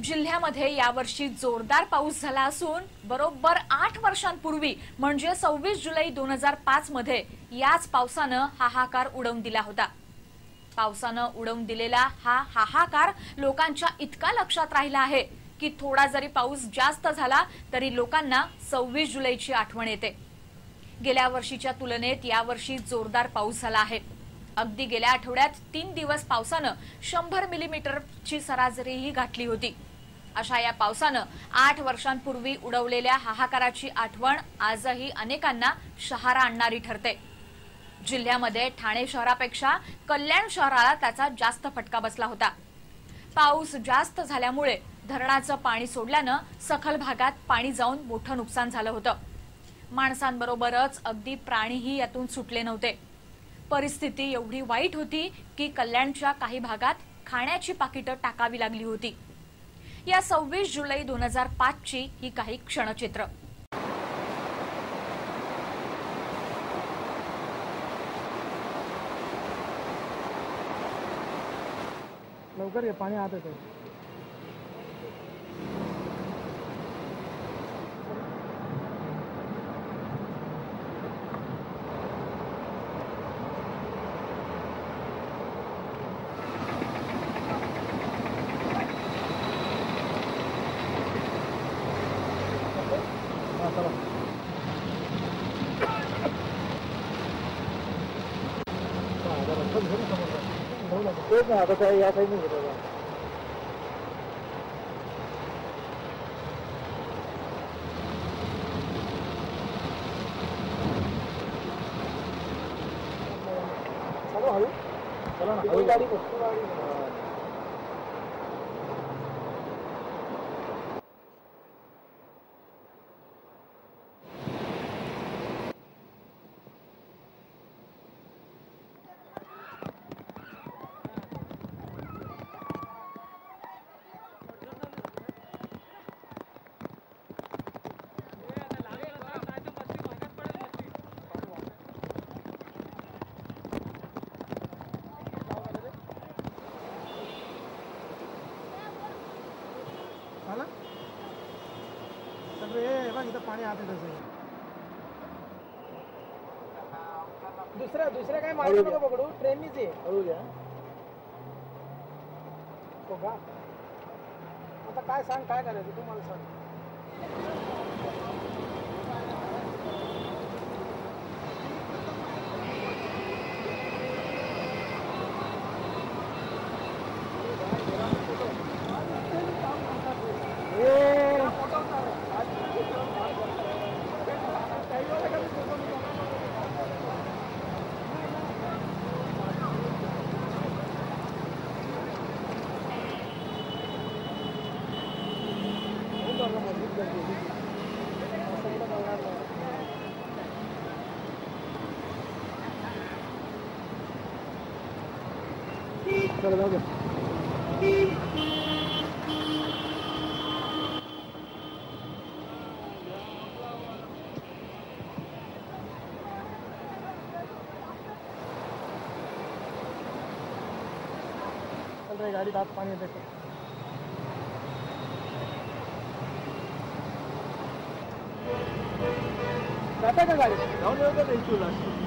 जिल्ह्यामध्ये यावर्षी जोरदार पाऊस झाला असून बरोबर 8 वर्षांपूर्वी म्हणजे 26 जुलै 2005 मध्ये याच पावसानं हाहाकार उडवून दिला होता। पावसानं उडवून दिलेला हा हाहाकार लोकांच्या इतका लक्षात राहिला आहे की थोडा जरी पाऊस जास्त झाला तरी लोकांना 26 जुलैची आठवण येते। गेल्या वर्षीच्या तुलनेत यावर्षी जोरदार पाऊस झाला आहे। अगदी गेल्या आठवड्यात 3 दिवस पावसानं 100 मिलीमीटरची सरासरीही गाठली होती। अशा या पावसानं 8 वर्षांपूर्वी उडवलेल्या हाहाकाराची आठवण आजही अनेकांना शहारा आणणारी ठरते। जिल्ह्यामध्ये ठाणे शहरापेक्षा कल्याण शहराला त्याचा जास्त फटका बसला होता। पाऊस जास्त झाल्यामुळे धरणाचं पाणी सोडल्यानं सखल भागात पाणी जाऊन मोठं नुकसान झालं होतं। माणसांबरोबरच अगदी प्राणीही यातून सुटले नव्हते। परिस्थिती एवढी वाईट होती की कल्याणच्या काही भागात खाण्याची पाकिटं टाकावी लागली होती। या 26 जुलै 2005 ची ही काही क्षणचित्र। लवकर ये, पाणी आत येतंय। आता काय या साईडने घेतो चलो हळू चला ना, हळू गाडी इथं पाणी आत येत असेल। दुसऱ्या काय मार्ग नको पकडू, ट्रेननीच ये। हळू घ्या हो का? आता काय सांग, काय करायचं तू मला सांग। चल जाऊ दे। चल रे, गाडीत आत पाणी येते। जाता का गाडी? जाऊन येऊ का?